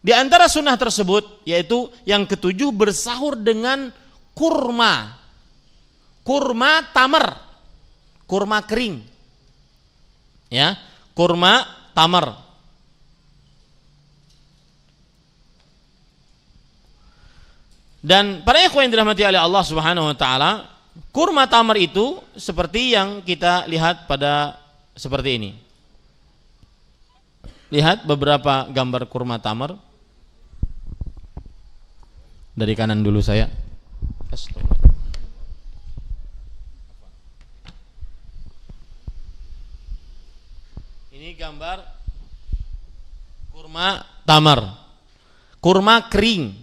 Di antara sunnah tersebut yaitu yang ketujuh, bersahur dengan kurma. Kurma tamar, kurma kering. Ya, kurma tamar. Dan para ikhwan yang dirahmati oleh Allah Subhanahu wa taala, kurma tamar itu seperti yang kita lihat pada seperti ini. Lihat beberapa gambar kurma tamar. Dari kanan dulu saya. Ini gambar kurma tamar. Kurma kering.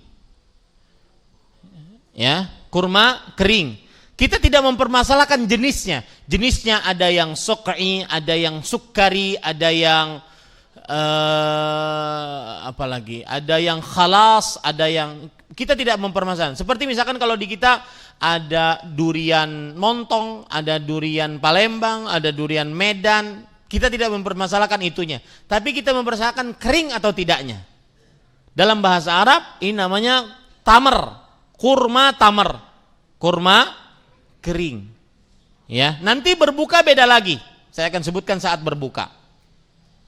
Ya, kurma kering. Kita tidak mempermasalahkan jenisnya. Jenisnya ada yang sukri, ada yang sukari, ada yang apalagi, ada yang khalas, ada yang kita tidak mempermasalahkan. Seperti misalkan kalau di kita ada durian montong, ada durian Palembang, ada durian Medan, kita tidak mempermasalahkan itunya. Tapi kita mempermasalahkan kering atau tidaknya. Dalam bahasa Arab ini namanya tamar, kurma tamar, kurma kering. Ya, nanti berbuka beda lagi. Saya akan sebutkan saat berbuka.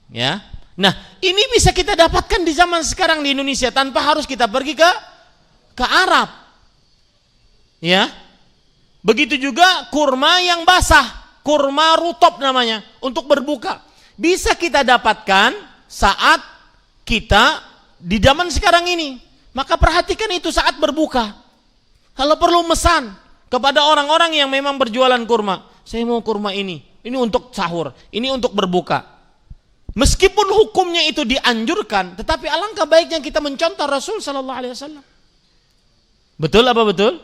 Ya. Nah, ini bisa kita dapatkan di zaman sekarang di Indonesia tanpa harus kita pergi ke Arab. Ya. Begitu juga kurma yang basah, kurma rutop namanya, untuk berbuka. Bisa kita dapatkan saat kita di zaman sekarang ini. Maka perhatikan itu saat berbuka. Kalau perlu mesan kepada orang-orang yang memang berjualan kurma, saya mau kurma ini untuk sahur, ini untuk berbuka. Meskipun hukumnya itu dianjurkan, tetapi alangkah baiknya kita mencontoh Rasul sallallahu alaihi wasallam. Betul apa betul?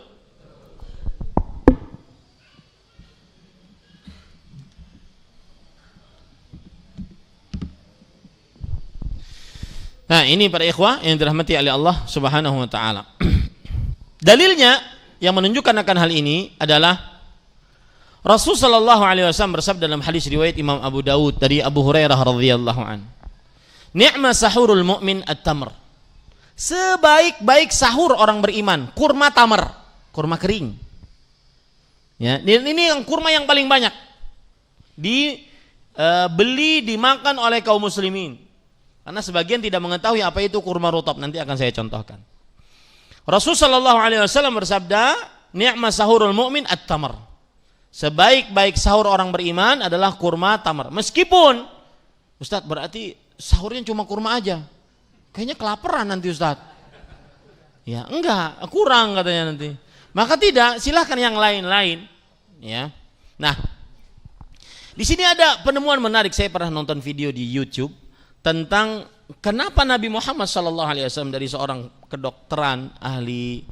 Nah, ini para ikhwah yang dirahmati oleh Allah Subhanahu wa taala. Dalilnya yang menunjukkan akan hal ini adalah Rasul sallallahu alaihi wasallam bersabda dalam hadis riwayat Imam Abu Dawud dari Abu Hurairah radhiyallahu an. Ni'ma sahurul mu'min at-tamr. Sebaik-baik sahur orang beriman, kurma tamar, kurma kering. Ya, ini yang kurma yang paling banyak dibeli dimakan oleh kaum muslimin. Karena sebagian tidak mengetahui apa itu kurma rutab, nanti akan saya contohkan. Rasul sallallahu alaihi wasallam bersabda, "Ni'ma sahurul mu'min at-tamr." Sebaik-baik sahur orang beriman adalah kurma tamar. Meskipun Ustaz, berarti sahurnya cuma kurma aja. Kayaknya kelaparan nanti Ustaz. Ya, enggak, kurang katanya nanti. Maka tidak, silahkan yang lain-lain. Ya. Nah, di sini ada penemuan menarik. Saya pernah nonton video di YouTube tentang kenapa Nabi Muhammad SAW dari seorang kedokteran ahli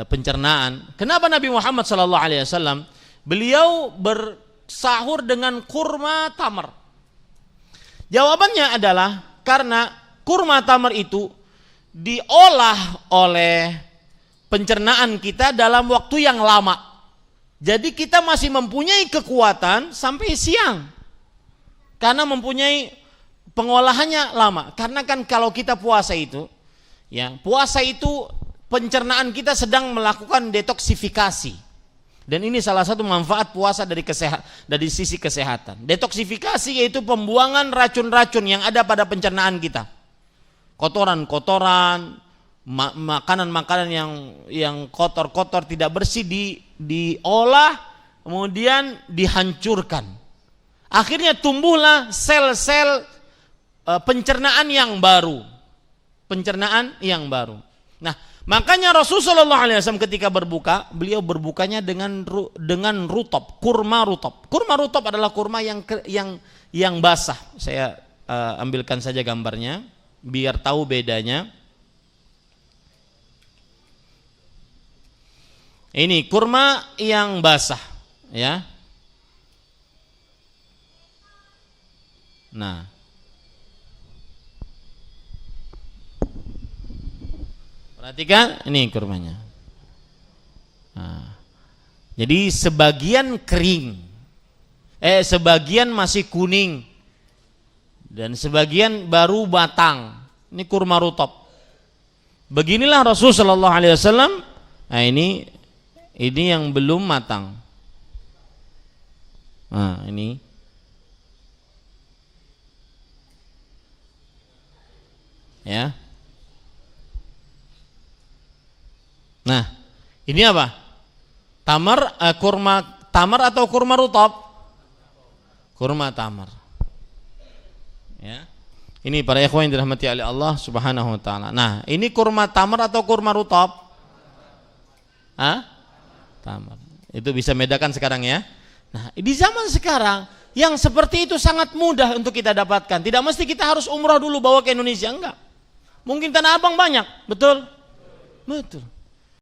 pencernaan. Kenapa Nabi Muhammad SAW beliau bersahur dengan kurma tamar? Jawabannya adalah karena kurma tamar itu diolah oleh pencernaan kita dalam waktu yang lama. Jadi kita masih mempunyai kekuatan sampai siang. Karena mempunyai pengolahannya lama. Karena kan kalau kita puasa itu, ya, puasa itu pencernaan kita sedang melakukan detoksifikasi. Dan ini salah satu manfaat puasa dari sisi kesehatan. Detoksifikasi yaitu pembuangan racun-racun yang ada pada pencernaan kita. Kotoran-kotoran, makanan-makanan yang kotor-kotor tidak bersih diolah, kemudian dihancurkan. Akhirnya tumbuhlah sel-sel pencernaan yang baru. Pencernaan yang baru. Nah, makanya Rasulullah SAW ketika berbuka, beliau berbukanya dengan rutop, kurma rutop. Kurma rutop adalah kurma yang basah. Saya ambilkan saja gambarnya biar tahu bedanya. Ini kurma yang basah, ya. Nah, perhatikan ini kurmanya. Nah, jadi sebagian kering, sebagian masih kuning, dan sebagian baru batang. Ini kurma rutop. Beginilah Rasul sallallahu alaihi wasallam. Nah, ini yang belum matang. Nah, ini. Ya. Nah, ini apa? Kurma tamar atau kurma rutab? Kurma tamar. Ya. Ini para ikhwan yang dirahmati oleh Allah Subhanahu wa taala. Nah, ini kurma tamar atau kurma rutab? Tamar. Itu bisa bedakan sekarang ya. Nah, di zaman sekarang yang seperti itu sangat mudah untuk kita dapatkan. Tidak mesti kita harus umrah dulu bawa ke Indonesia, enggak. Mungkin Tanah Abang banyak, betul? Betul.